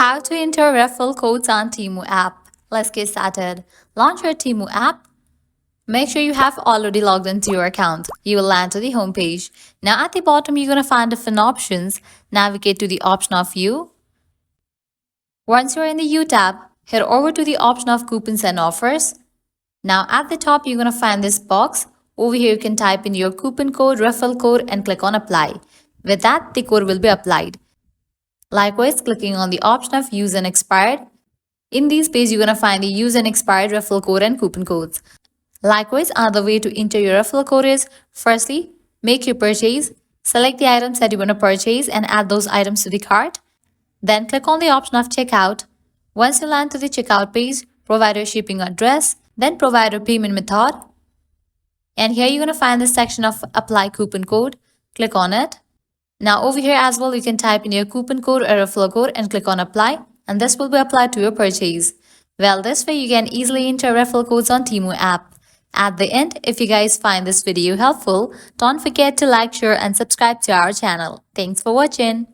How to enter referral codes on Temu app. Let's get started. Launch your Temu app. Make sure you have already logged into your account. You will land to the home page. Now at the bottom, you're going to find different options. Navigate to the option of View. Once you're in the U tab, head over to the option of Coupons and Offers. Now at the top, you're going to find this box. Over here, you can type in your coupon code, referral code and click on Apply. With that, the code will be applied. Likewise, clicking on the option of Use and Expired. In these pages, you're going to find the Use and Expired referral code and coupon codes. Likewise, another way to enter your referral code is, firstly, make your purchase. Select the items that you want to purchase and add those items to the cart. Then click on the option of Checkout. Once you land to the checkout page, provide your shipping address, then provide your payment method. And here you're going to find this section of Apply Coupon Code. Click on it. Now over here as well, you can type in your coupon code or referral code and click on Apply, and this will be applied to your purchase. Well, this way you can easily enter referral codes on Temu app. At the end, if you guys find this video helpful, don't forget to like, share and subscribe to our channel. Thanks for watching.